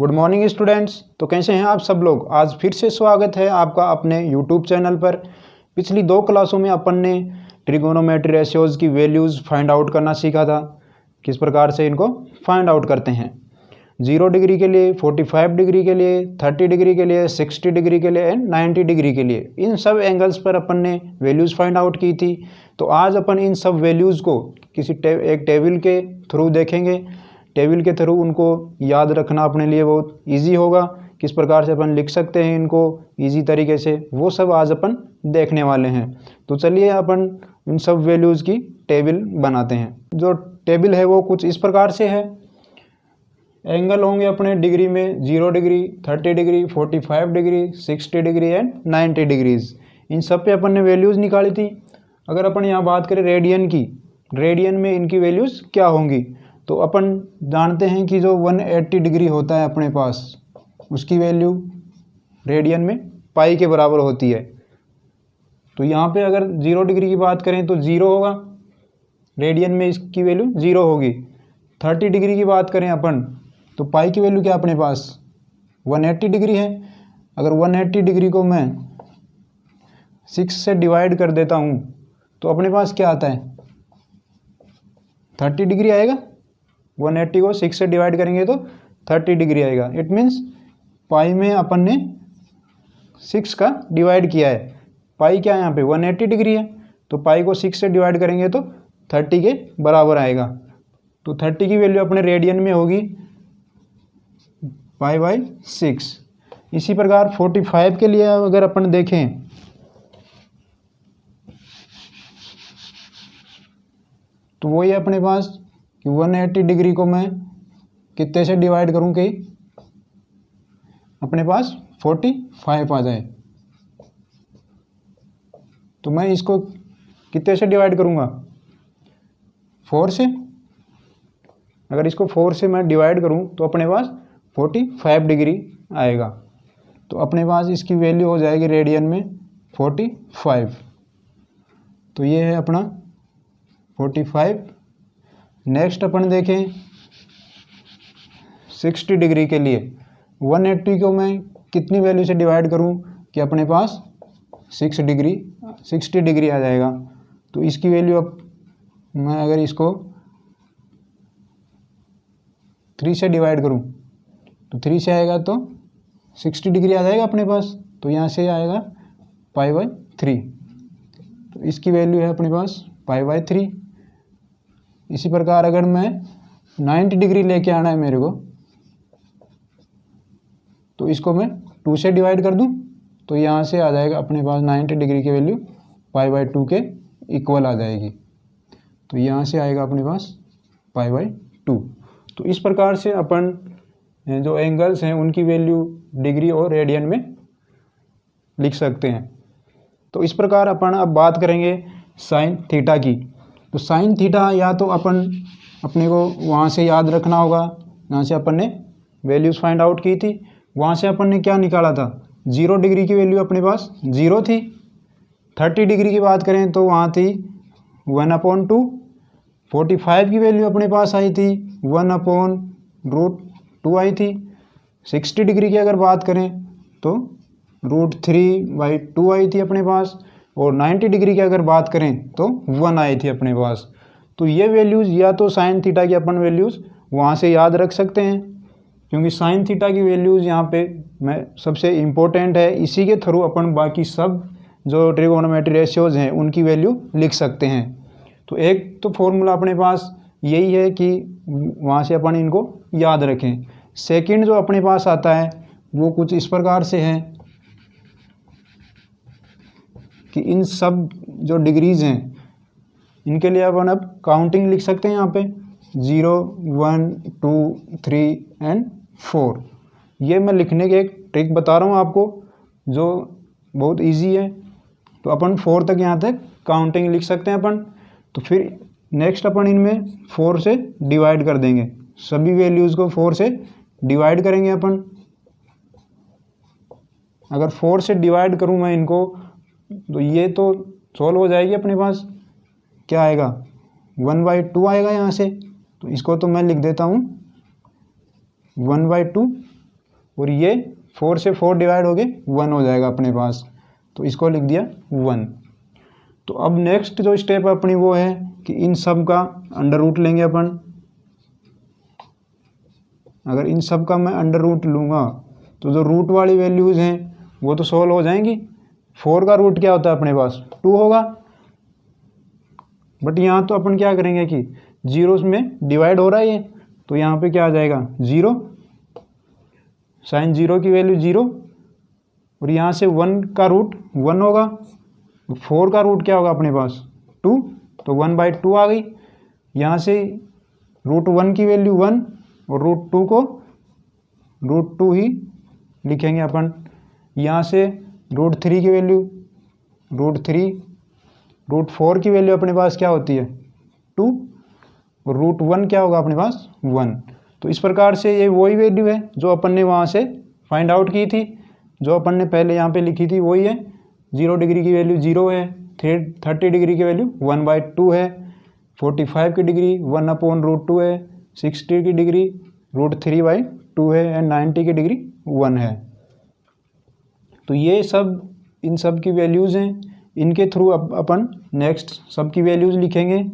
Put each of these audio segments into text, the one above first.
Good morning students. तो कैसे हैं आप सब लोग। आज फिर से स्वागत है आपका अपने यूट्यूब चैनल पर। पिछली 2 क्लासों में अपन ने ट्रिगोनोमेट्री रेशियोज़ की वैल्यूज़ फाइंड आउट करना सीखा था, किस प्रकार से इनको फाइंड आउट करते हैं। 0 डिग्री के लिए, 45 डिग्री के लिए, 30 डिग्री के लिए, 60 डिग्री के लिए एंड 90 डिग्री के लिए, इन सब एंगल्स पर अपन ने वैल्यूज़ फाइंड आउट की थी। तो आज अपन इन सब वैल्यूज़ को किसी एक टेबल के थ्रू देखेंगे। टेबल के थ्रू उनको याद रखना अपने लिए बहुत इजी होगा, किस प्रकार से अपन लिख सकते हैं इनको इजी तरीके से, वो सब आज अपन देखने वाले हैं। तो चलिए अपन इन सब वैल्यूज़ की टेबल बनाते हैं। जो टेबल है वो कुछ इस प्रकार से है। एंगल होंगे अपने डिग्री में 0 degree, 30 degree, 45 degree, 60 degree and 90 degrees. इन सब पे अपन ने वैल्यूज़ निकाली थी। अगर अपन यहाँ बात करें रेडियन की, रेडियन में इनकी वैल्यूज़ क्या होंगी, तो अपन जानते हैं कि जो 180 डिग्री होता है अपने पास, उसकी वैल्यू रेडियन में पाई के बराबर होती है। तो यहाँ पे अगर 0 डिग्री की बात करें तो 0 होगा, रेडियन में इसकी वैल्यू 0 होगी। 30 डिग्री की बात करें अपन तो पाई की वैल्यू क्या अपने पास 180 डिग्री है। अगर 180 डिग्री को मैं 6 से डिवाइड कर देता हूँ तो अपने पास क्या आता है 30 डिग्री आएगा। 180 को 6 से डिवाइड करेंगे तो 30 डिग्री आएगा। इट मीन्स पाई में अपन ने 6 का डिवाइड किया है। पाई क्या है यहाँ पे 180 डिग्री है, तो पाई को 6 से डिवाइड करेंगे तो 30 के बराबर आएगा। तो 30 की वैल्यू अपने रेडियन में होगी पाई बाई 6। इसी प्रकार 45 के लिए अगर अपन देखें तो वही है अपने पास कि 180 डिग्री को मैं कितने से डिवाइड करूं कि अपने पास 45 आ जाए। तो मैं इसको कितने से डिवाइड करूंगा 4 से। अगर इसको 4 से मैं डिवाइड करूं तो अपने पास 45 डिग्री आएगा। तो अपने पास इसकी वैल्यू हो जाएगी रेडियन में 45। तो ये है अपना 45। नेक्स्ट अपन देखें 60 डिग्री के लिए 180 को मैं कितनी वैल्यू से डिवाइड करूं कि अपने पास 60 डिग्री आ जाएगा। तो इसकी वैल्यू अब मैं अगर इसको 3 से डिवाइड करूं तो 3 से आएगा तो 60 डिग्री आ जाएगा अपने पास। तो यहाँ से आएगा पाई बाई 3। तो इसकी वैल्यू है अपने पास पाई बाई 3। इसी प्रकार अगर मैं 90 डिग्री लेके आना है मेरे को, तो इसको मैं 2 से डिवाइड कर दूं तो यहाँ से आ जाएगा अपने पास 90 डिग्री की वैल्यू पाई बाई 2 के इक्वल आ जाएगी। तो यहाँ से आएगा अपने पास पाई बाई 2। तो इस प्रकार से अपन जो एंगल्स हैं उनकी वैल्यू डिग्री और रेडियन में लिख सकते हैं। तो इस प्रकार अपन अब बात करेंगे साइन थीटा की। तो साइन थीटा या तो अपन अपने को वहाँ से याद रखना होगा, यहाँ से अपन ने वैल्यूज़ फाइंड आउट की थी। वहाँ से अपन ने क्या निकाला था 0 डिग्री की वैल्यू अपने पास 0 थी। 30 डिग्री की बात करें तो वहाँ थी 1/2। 45 की वैल्यू अपने पास आई थी 1/√2 आई थी। 60 डिग्री की अगर बात करें तो √3/2 आई थी अपने पास। और 90 डिग्री की अगर बात करें तो 1 आई थी अपने पास। तो ये वैल्यूज़ या तो साइन थीटा की अपन वैल्यूज़ वहाँ से याद रख सकते हैं, क्योंकि साइन थीटा की वैल्यूज़ यहाँ पे मैं सबसे इम्पोर्टेंट है। इसी के थ्रू अपन बाकी सब जो ट्रिगोनोमेट्री रेशियोज़ हैं उनकी वैल्यू लिख सकते हैं। तो एक तो फॉर्मूला अपने पास यही है कि वहाँ से अपन इनको याद रखें। सेकेंड जो अपने पास आता है वो कुछ इस प्रकार से है कि इन सब जो डिग्रीज़ हैं इनके लिए अपन अब काउंटिंग लिख सकते हैं। यहाँ पे 0, 1, 2, 3 एंड 4। ये मैं लिखने के एक ट्रिक बता रहा हूँ आपको जो बहुत इजी है। तो अपन 4 तक यहाँ तक काउंटिंग लिख सकते हैं अपन। तो फिर नेक्स्ट अपन इनमें 4 से डिवाइड कर देंगे, सभी वैल्यूज़ को 4 से डिवाइड करेंगे अपन। अगर 4 से डिवाइड करूँ मैं इनको तो ये तो सॉल्व हो जाएगी अपने पास। क्या आएगा 1/2 आएगा यहाँ से। तो इसको तो मैं लिख देता हूँ 1/2 और ये 4 से 4 डिवाइड हो गए 1 हो जाएगा अपने पास, तो इसको लिख दिया 1। तो अब नेक्स्ट जो स्टेप अपनी वो है कि इन सब का अंडर रूट लेंगे अपन। अगर इन सब का मैं अंडर रूट लूँगा तो जो रूट वाली वैल्यूज़ हैं वो तो सोल्व हो जाएंगी। 4 का रूट क्या होता है अपने पास 2 होगा, बट यहाँ तो अपन क्या करेंगे कि जीरोस में डिवाइड हो रहा है ये, तो यहाँ पे क्या आ जाएगा 0, साइन 0 की वैल्यू 0, और यहाँ से 1 का रूट 1 होगा, 4 का रूट क्या होगा अपने पास 2, तो 1/2 आ गई। यहाँ से रूट 1 की वैल्यू 1 और रूट 2 को रूट 2 ही लिखेंगे अपन। यहाँ से रूट 3 की वैल्यू रूट 3, रूट 4 की वैल्यू अपने पास क्या होती है 2, और रूट 1 क्या होगा अपने पास 1। तो इस प्रकार से ये वही वैल्यू है जो अपन ने वहाँ से फाइंड आउट की थी, जो अपन ने पहले यहाँ पे लिखी थी वही है। 0 डिग्री की वैल्यू 0 है, 30 डिग्री की वैल्यू 1/2 है, 45 की डिग्री 1/√2 है, 60 की डिग्री √3/2 है, एंड 90 की डिग्री 1 है। तो ये सब इन सब की वैल्यूज़ हैं, इनके थ्रू अब अपन नेक्स्ट सब की वैल्यूज़ लिखेंगे।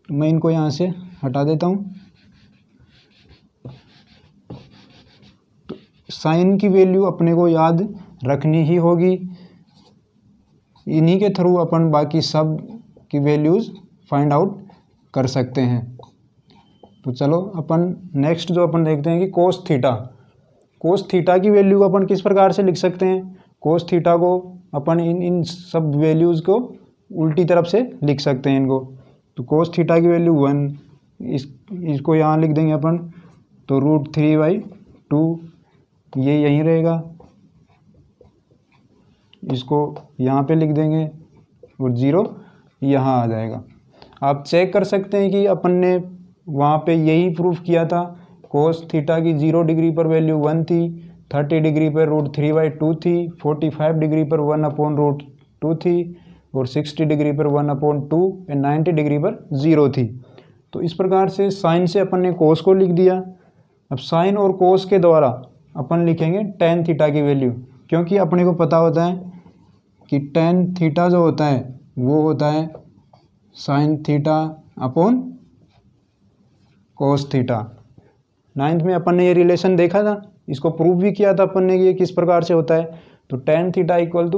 मैं इनको यहाँ से हटा देता हूँ। तो साइन की वैल्यू अपने को याद रखनी ही होगी, इन्हीं के थ्रू अपन बाकी सब की वैल्यूज़ फाइंड आउट कर सकते हैं। तो चलो अपन नेक्स्ट जो अपन देखते हैं कि कोस थीटा। कोस थीटा की वैल्यू को अपन किस प्रकार से लिख सकते हैं। कोस थीटा को अपन इन सब वैल्यूज़ को उल्टी तरफ से लिख सकते हैं इनको। तो कोस थीटा की वैल्यू 1, इसको यहाँ लिख देंगे अपन, तो √3/2 ये यहीं रहेगा, इसको यहाँ पे लिख देंगे और 0 यहाँ आ जाएगा। आप चेक कर सकते हैं कि अपन ने वहाँ पे यही प्रूफ किया था। कोस थीटा की 0 डिग्री पर वैल्यू 1 थी, 30 डिग्री पर √3/2 थी, 45 डिग्री पर 1/√2 थी, और 60 डिग्री पर 1/2 एंड 90 डिग्री पर 0 थी। तो इस प्रकार से साइन से अपन ने कोस को लिख दिया। अब साइन और कोस के द्वारा अपन लिखेंगे टेन थीटा की वैल्यू, क्योंकि अपने को पता होता है कि टेन थीटा जो होता है वो होता है sign theta upon cos theta. 9th में अपन ने ये रिलेशन देखा था, इसको प्रूव भी किया था अपन ने कि ये किस प्रकार से होता है। तो tan theta equal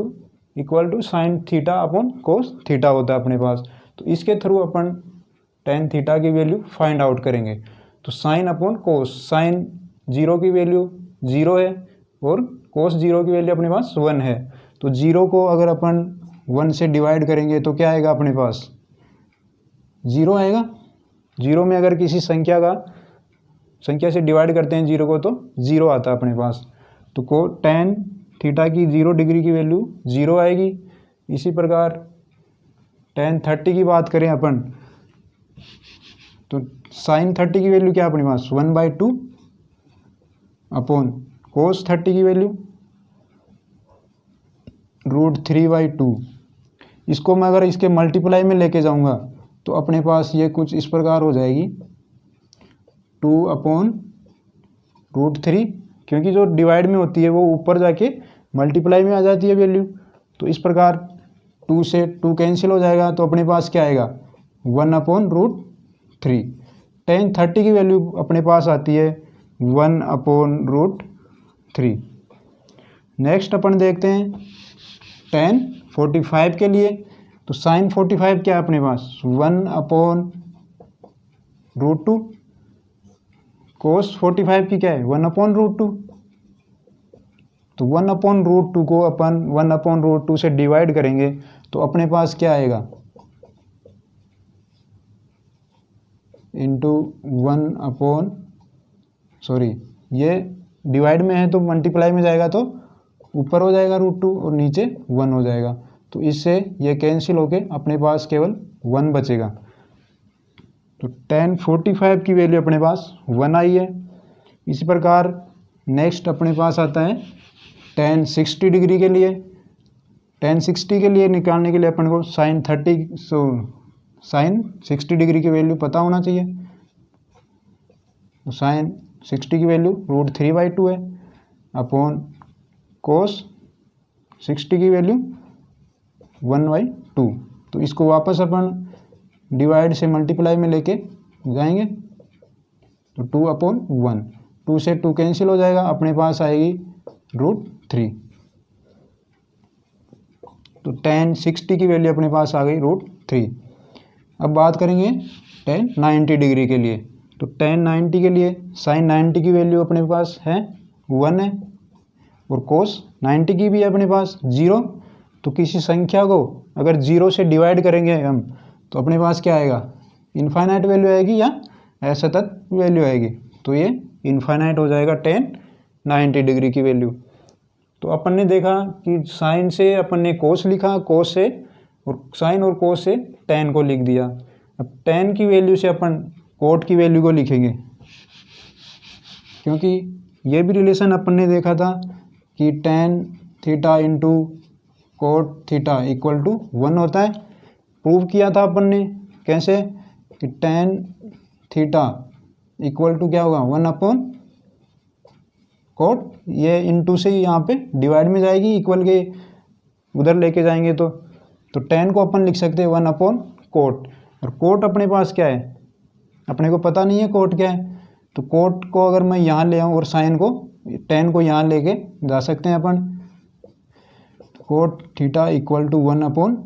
to sine theta upon cos theta होता है अपने पास। तो इसके थ्रू अपन टेन थीटा की वैल्यू फाइंड आउट करेंगे। तो साइन अपॉन कोस, साइन 0 की वैल्यू 0 है और कोस 0 की वैल्यू अपने पास 1 है। तो 0 को अगर अपन 1 से डिवाइड करेंगे तो क्या आएगा अपने पास 0 आएगा। 0 में अगर किसी संख्या से डिवाइड करते हैं 0 को तो 0 आता है अपने पास। तो को टेन थीटा की 0 डिग्री की वैल्यू 0 आएगी। इसी प्रकार टेन 30 की बात करें अपन, तो साइन 30 की वैल्यू क्या अपने पास 1/2 अपॉन कोस 30 की वैल्यू √3/2। इसको मैं अगर इसके मल्टीप्लाई में लेके जाऊंगा तो अपने पास ये कुछ इस प्रकार हो जाएगी 2/√3, क्योंकि जो डिवाइड में होती है वो ऊपर जाके मल्टीप्लाई में आ जाती है वैल्यू। तो इस प्रकार 2 से 2 कैंसिल हो जाएगा, तो अपने पास क्या आएगा 1/√3। टेन 30 की वैल्यू अपने पास आती है 1/√3। नेक्स्ट अपन देखते हैं टेन 45 के लिए। तो साइन 45 क्या है अपने पास 1/√2। कोस 45 की क्या है 1/√2। तो 1/√2 को अपन 1/√2 से डिवाइड करेंगे तो अपने पास क्या आएगा इंटू ये डिवाइड में है तो मल्टीप्लाई में जाएगा तो ऊपर हो जाएगा √2 और नीचे 1 हो जाएगा। तो इससे ये कैंसिल होके अपने पास केवल 1 बचेगा। तो टेन 45 की वैल्यू अपने पास 1 आई है। इसी प्रकार नेक्स्ट अपने पास आता है टेन 60 डिग्री के लिए। टेन 60 के लिए निकालने के लिए अपन को साइन 60 डिग्री की वैल्यू पता होना चाहिए। तो साइन 60 की वैल्यू √3/2 है अपॉन कोस 60 की वैल्यू 1/2। तो इसको वापस अपन डिवाइड से मल्टीप्लाई में लेके जाएंगे तो 2/1, 2 से 2 कैंसिल हो जाएगा, अपने पास आएगी √3। तो tan 60 की वैल्यू अपने पास आ गई √3। अब बात करेंगे tan 90 डिग्री के लिए। तो tan 90 के लिए sin 90 की वैल्यू अपने पास है 1 है और cos 90 की भी है अपने पास 0। तो किसी संख्या को अगर 0 से डिवाइड करेंगे हम तो अपने पास क्या आएगा, इनफाइनाइट वैल्यू आएगी या असतत वैल्यू आएगी। तो ये इनफाइनाइट हो जाएगा tan 90 डिग्री की वैल्यू। तो अपन ने देखा कि साइन से अपन ने कोस लिखा, कोस से और साइन और कोस से tan को लिख दिया। अब tan की वैल्यू से अपन कोट की वैल्यू को लिखेंगे, क्योंकि ये भी रिलेशन अपन ने देखा था कि tan theta into cot theta equal to 1 होता है। प्रूव किया था अपन ने कैसे कि tan थीटा इक्वल टू क्या होगा 1/कोट, ये इंटू से ही यहाँ पे डिवाइड में जाएगी, इक्वल के उधर लेके जाएंगे तो tan को अपन लिख सकते हैं 1/कोट। और कोट अपने पास क्या है, अपने को पता नहीं है कोट क्या है। तो कोट को अगर मैं यहाँ ले आऊँ और साइन को tan को यहाँ लेके जा सकते हैं अपन। Cot theta equal to 1/tan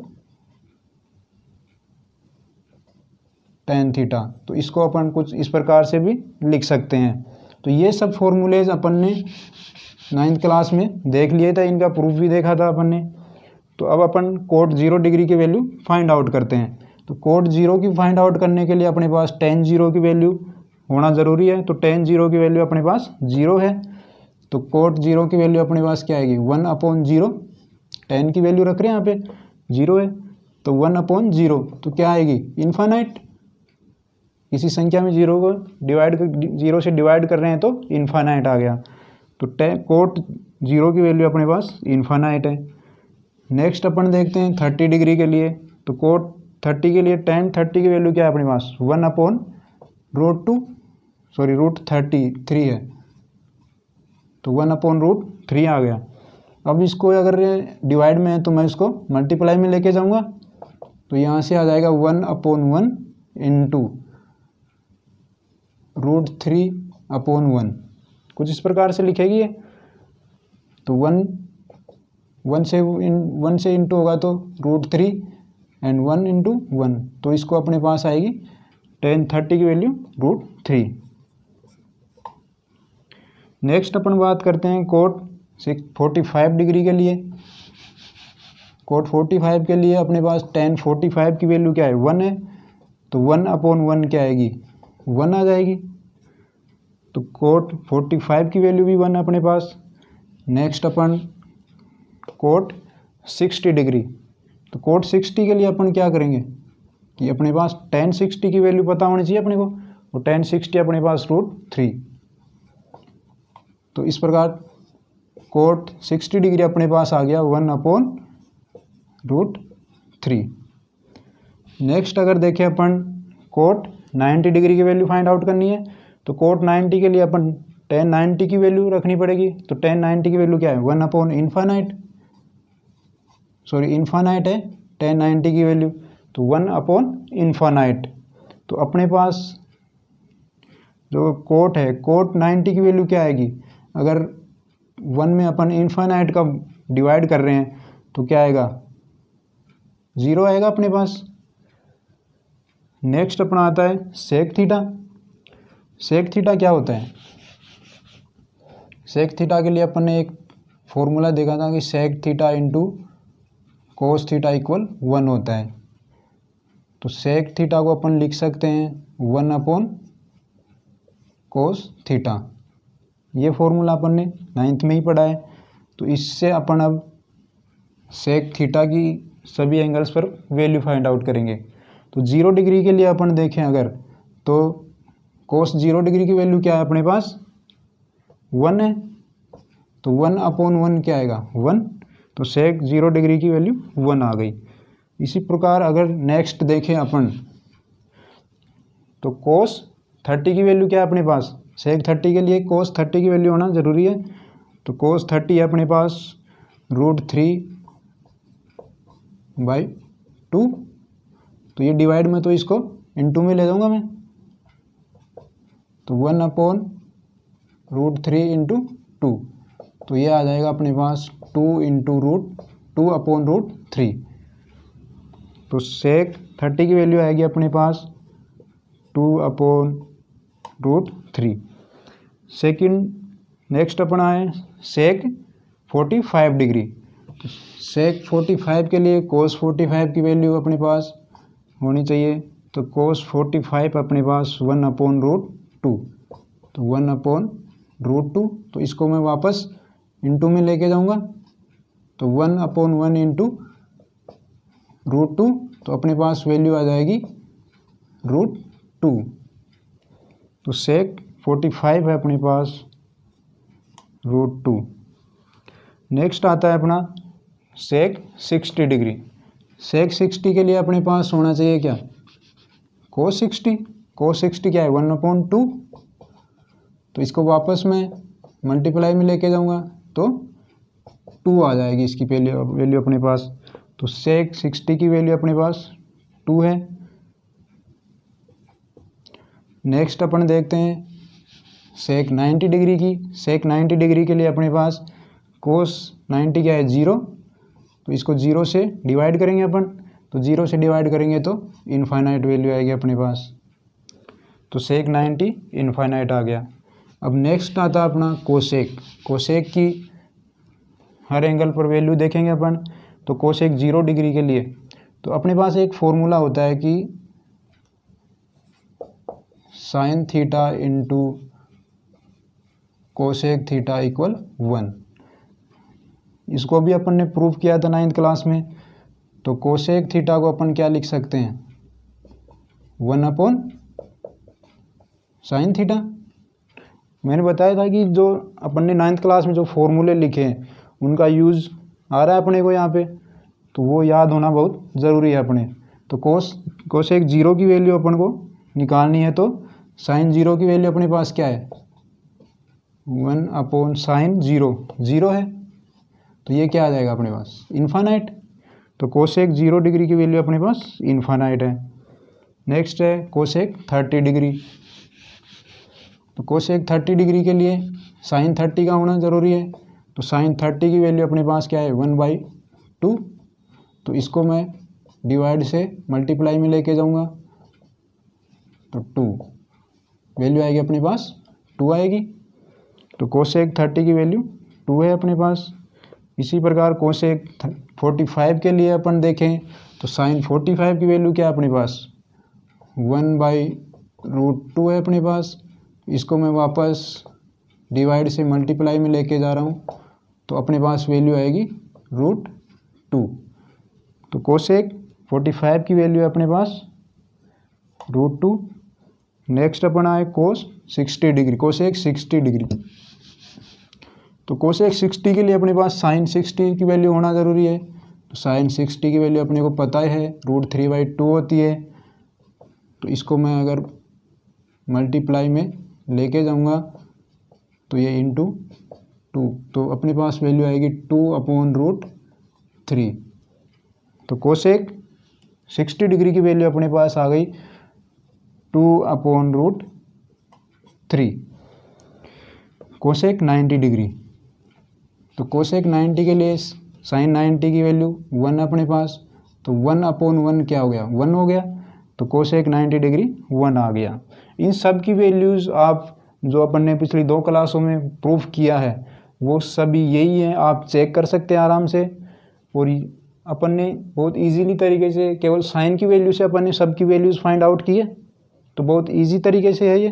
theta. तो इसको अपन कुछ इस प्रकार से भी लिख सकते हैं। तो ये सब फॉर्मूलेज अपन ने 9th क्लास में देख लिए थे, इनका प्रूफ भी देखा था अपन ने। तो अब अपन कोट 0 डिग्री की वैल्यू फाइंड आउट करते हैं। तो कोट 0 की फाइंड आउट करने के लिए अपने पास tan 0 की वैल्यू होना ज़रूरी है। तो tan 0 की वैल्यू अपने पास 0 है। तो कोट 0 की वैल्यू अपने पास क्या आएगी 1/0। tan की वैल्यू रख रहे हैं यहाँ पे 0 है तो 1/0 तो क्या आएगी इनफाइनाइट। किसी संख्या में 0 को 0 से डिवाइड कर रहे हैं तो इनफाइनाइट आ गया। तो कोट 0 की वैल्यू अपने पास इनफाइनाइट है। नेक्स्ट अपन देखते हैं 30 डिग्री के लिए। तो कोट 30 के लिए tan 30 की वैल्यू क्या है अपने पास 1/√33 है। तो 1/√3 आ गया। अब इसको अगर डिवाइड में है तो मैं इसको मल्टीप्लाई में लेके जाऊंगा तो यहाँ से आ जाएगा 1/1 इंटू √3/1, कुछ इस प्रकार से लिखेगी ये। तो 1 से इंटू होगा तो √3 एंड 1 इंटू 1। तो इसको अपने पास आएगी tan 30 की वैल्यू √3। नेक्स्ट अपन बात करते हैं कोट 45 डिग्री के लिए। कोट 45 के लिए अपने पास tan 45 की वैल्यू क्या है 1 है। तो 1/1 क्या आएगी 1 आ जाएगी। तो कोट 45 की वैल्यू भी 1 है अपने पास। नेक्स्ट अपन कोट 60 डिग्री। तो कोट 60 के लिए अपन क्या करेंगे कि अपने पास tan 60 की वैल्यू पता होनी चाहिए अपने को। और tan 60 अपने पास √3। तो इस प्रकार कोट 60 डिग्री अपने पास आ गया 1/√3। नेक्स्ट अगर देखें अपन कोट 90 डिग्री की वैल्यू फाइंड आउट करनी है। तो कोट 90 के लिए अपन tan 90 की वैल्यू रखनी पड़ेगी। तो tan 90 की वैल्यू क्या है 1/इनफाइनाइट है tan 90 की वैल्यू। तो 1/इनफाइनाइट। तो अपने पास जो कोट है कोट 90 की वैल्यू क्या आएगी, अगर 1 में अपन इनफाइनाइट का डिवाइड कर रहे हैं तो क्या आएगा 0 आएगा अपने पास। नेक्स्ट अपना आता है सेक थीटा। सेक थीटा क्या होता है, सेक थीटा के लिए अपन ने एक फॉर्मूला देखा था कि sec theta into cos theta equal 1 होता है। तो सेक थीटा को अपन लिख सकते हैं 1/कोस थीटा। ये फॉर्मूला अपन ने 9th में ही पढ़ा है। तो इससे अपन अब सेक थीटा की सभी एंगल्स पर वैल्यू फाइंड आउट करेंगे। तो 0 डिग्री के लिए अपन देखें अगर तो कोस 0 डिग्री की वैल्यू क्या है अपने पास 1 है। तो 1/1 क्या आएगा 1। तो सेक 0 डिग्री की वैल्यू 1 आ गई। इसी प्रकार अगर नेक्स्ट देखें अपन तो कोस 30 की वैल्यू क्या है अपने पास सेक 30 के लिए कोस 30 की वैल्यू होना ज़रूरी है। तो कोस 30 है अपने पास √3/2। तो ये डिवाइड में तो इसको इनटू में ले जाऊंगा मैं, तो 1/√3 × 2। तो ये आ जाएगा अपने पास 2 × √2/√3। तो सेक 30 की वैल्यू आएगी अपने पास 2/√3। सेकंड नेक्स्ट अपना है सेक 45 डिग्री। तो सेक 45 के लिए कोस 45 की वैल्यू अपने पास होनी चाहिए। तो कोस 45 अपने पास 1/√2। तो 1/√2, तो इसको मैं वापस इनटू में लेके जाऊंगा, तो 1/1 × √2। तो अपने पास वैल्यू आ जाएगी √2। तो सेक 45 है अपने पास √2। नेक्स्ट आता है अपना सेक 60 डिग्री। सेक 60 के लिए अपने पास होना चाहिए क्या, कोस 60। कोस 60 क्या है 1/2। तो इसको वापस मैं मल्टीप्लाई में लेके जाऊंगा, तो 2 आ जाएगी इसकी वैल्यू अपने पास। तो सेक 60 की वैल्यू अपने पास 2 है। नेक्स्ट अपन देखते हैं सेक 90 डिग्री की। सेक 90 डिग्री के लिए अपने पास कोस 90 क्या है 0। तो इसको 0 से डिवाइड करेंगे अपन, तो 0 से डिवाइड करेंगे तो इनफाइनाइट वैल्यू आएगी अपने पास। तो सेक 90 इनफाइनाइट आ गया। अब नेक्स्ट आता है अपना कोसेक। कोसेक की हर एंगल पर वैल्यू देखेंगे अपन। तो कोसेक 0 डिग्री के लिए तो अपने पास एक फॉर्मूला होता है कि sin θ × कोसेक θ = 1। इसको भी अपन ने प्रूव किया था 9th क्लास में। तो कोसेक θ को अपन क्या लिख सकते हैं 1/sin θ। मैंने बताया था कि जो अपन ने 9th क्लास में जो फॉर्मूले लिखे हैं उनका यूज़ आ रहा है अपने को यहाँ पे, तो वो याद होना बहुत ज़रूरी है अपने। तो कोसेक 0 की वैल्यू अपन को निकालनी है। तो साइन 0 की वैल्यू अपने पास क्या है 1/sin 0 है। तो ये क्या आ जाएगा अपने पास इनफाइनाइट। तो कोसेक 0 डिग्री की वैल्यू अपने पास इनफाइनाइट है। नेक्स्ट है कोसेक 30 डिग्री। तो कोसेक 30 डिग्री के लिए साइन 30 का होना ज़रूरी है। तो साइन 30 की वैल्यू अपने पास क्या है 1/2। तो इसको मैं डिवाइड से मल्टीप्लाई में लेके जाऊंगा, तो 2 वैल्यू आएगी अपने पास 2 आएगी। तो कोसेक 30 की वैल्यु 2 है अपने पास। इसी प्रकार कोसेक 45 के लिए अपन देखें तो साइन 45 की वैल्यू क्या है अपने पास 1/√2 है अपने पास। इसको मैं वापस डिवाइड से मल्टीप्लाई में लेके जा रहा हूँ, तो अपने पास वैल्यू आएगी √2। तो कोसेक 45 की वैल्यू है अपने पास √2। नेक्स्ट अपन आए कोस 60 डिग्री। Cosec 60 degree. तो कोसेक 60 के लिए अपने पास साइन 60 की वैल्यू होना ज़रूरी है। तो साइन 60 की वैल्यू अपने को पता है √3/2 होती है। तो इसको मैं अगर मल्टीप्लाई में लेके जाऊंगा तो ये × 2, तो अपने पास वैल्यू आएगी 2/√3। तो कोसेक 60 डिग्री की वैल्यू अपने पास आ गई 2/√3। Cosec 90 degree. तो कोसेक 90 के लिए साइन 90 की वैल्यू 1 अपने पास। तो 1/1 क्या हो गया 1 हो गया। तो कोसेक 90 डिग्री 1 आ गया। इन सब की वैल्यूज़ आप जो अपन ने पिछली 2 क्लासों में प्रूफ किया है वो सभी यही है, आप चेक कर सकते हैं आराम से। और अपन ने बहुत इजीली तरीके से केवल साइन की वैल्यू से अपन ने सब की वैल्यूज़ फाइंड आउट की है। तो बहुत इजी तरीके से है ये।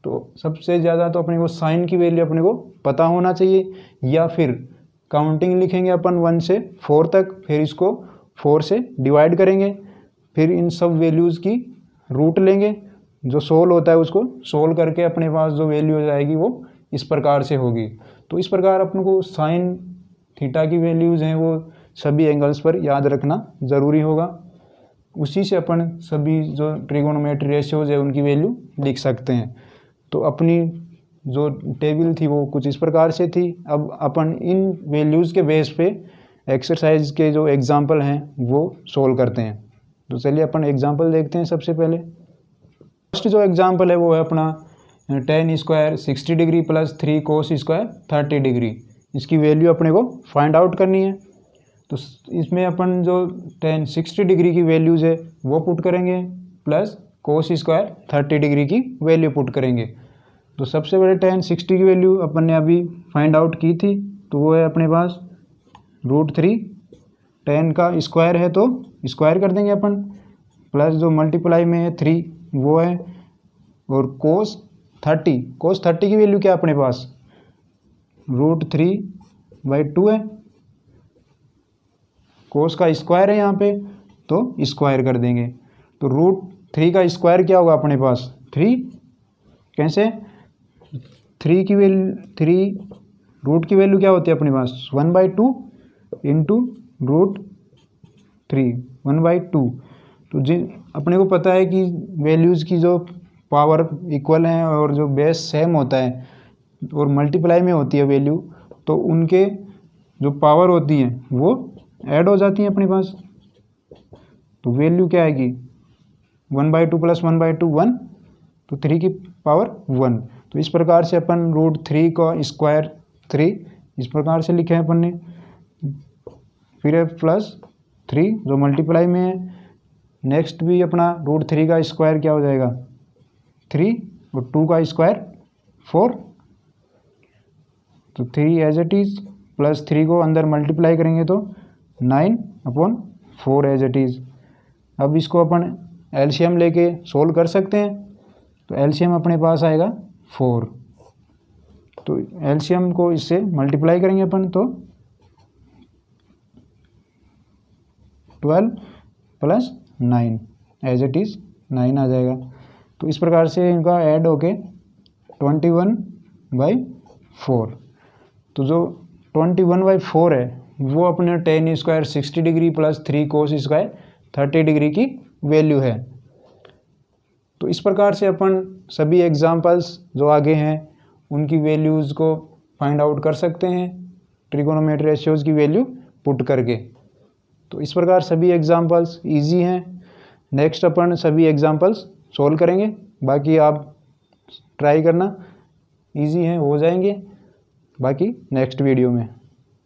तो सबसे ज़्यादा तो अपने को साइन की वैल्यू अपने को पता होना चाहिए, या फिर काउंटिंग लिखेंगे अपन 1 से 4 तक, फिर इसको 4 से डिवाइड करेंगे, फिर इन सब वैल्यूज़ की रूट लेंगे, जो सोल्व होता है उसको सोल्व करके अपने पास जो वैल्यू हो जाएगी वो इस प्रकार से होगी। तो इस प्रकार अपन को साइन थीटा की वैल्यूज़ हैं वो सभी एंगल्स पर याद रखना ज़रूरी होगा। उसी से अपन सभी जो ट्रिगोनोमेट्री रेशियोज है उनकी वैल्यू लिख सकते हैं। तो अपनी जो टेबल थी वो कुछ इस प्रकार से थी। अब अपन इन वैल्यूज़ के बेस पे एक्सरसाइज के जो एग्जाम्पल हैं वो सोल्व करते हैं। तो चलिए अपन एग्जाम्पल देखते हैं। सबसे पहले फर्स्ट जो एग्जाम्पल है वो है अपना tan square 60 degree plus 3 cos square 30 degree. इसकी वैल्यू अपने को फाइंड आउट करनी है। तो इसमें अपन जो tan 60 डिग्री की वैल्यूज़ है वो पुट करेंगे प्लस cos स्क्वायर 30 डिग्री की वैल्यू पुट करेंगे। तो सबसे पहले tan 60 की वैल्यू अपन ने अभी फाइंड आउट की थी, तो वो है अपने पास √3। tan का स्क्वायर है तो स्क्वायर कर देंगे अपन, प्लस जो मल्टीप्लाई में है 3 वो है, और cos 30 की वैल्यू क्या है अपने पास √3/2 है। cos का स्क्वायर है यहाँ पे तो स्क्वायर कर देंगे। तो √3 का स्क्वायर क्या होगा अपने पास 3। कैसे 3 की वैल्यू 3 रूट की वैल्यू क्या होती है अपने पास 1/2 इंटू √3 1/2। तो जिन अपने को पता है कि वैल्यूज़ की जो पावर इक्वल हैं और जो बेस सेम होता है और मल्टीप्लाई में होती है वैल्यू, तो उनके जो पावर होती हैं वो ऐड हो जाती हैं अपने पास। तो वैल्यू क्या आएगी 1/2 प्लस 1/2 1, तो 3 की पावर 1। तो इस प्रकार से अपन √3 का स्क्वायर 3 इस प्रकार से लिखे हैं अपन ने। फिर है प्लस 3 जो मल्टीप्लाई में है। नेक्स्ट भी अपना √3 का स्क्वायर क्या हो जाएगा 3 और 2 का स्क्वायर 4। तो 3 एज इट इज़ प्लस 3 को अंदर मल्टीप्लाई करेंगे तो 9/4 एज इट इज़। अब इसको अपन एलसीएम लेके सोल्व कर सकते हैं। तो एलसीएम अपने पास आएगा 4। तो एलसीएम को इससे मल्टीप्लाई करेंगे अपन तो 12 प्लस 9 एज इट इज़ 9 आ जाएगा। तो इस प्रकार से इनका ऐड होके 21/4। तो जो 21/4 है वो अपने tan square 60 degree plus 3 cos square 30 degree की वैल्यू है। तो इस प्रकार से अपन सभी एग्जाम्पल्स जो आगे हैं उनकी वैल्यूज़ को फाइंड आउट कर सकते हैं ट्रिगोनोमेट्री रेशियोज़ की वैल्यू पुट करके। तो इस प्रकार सभी एग्जाम्पल्स इजी हैं। नेक्स्ट अपन सभी एग्जाम्पल्स सोल्व करेंगे, बाकी आप ट्राई करना, इजी हैं हो जाएंगे बाकी नेक्स्ट वीडियो में।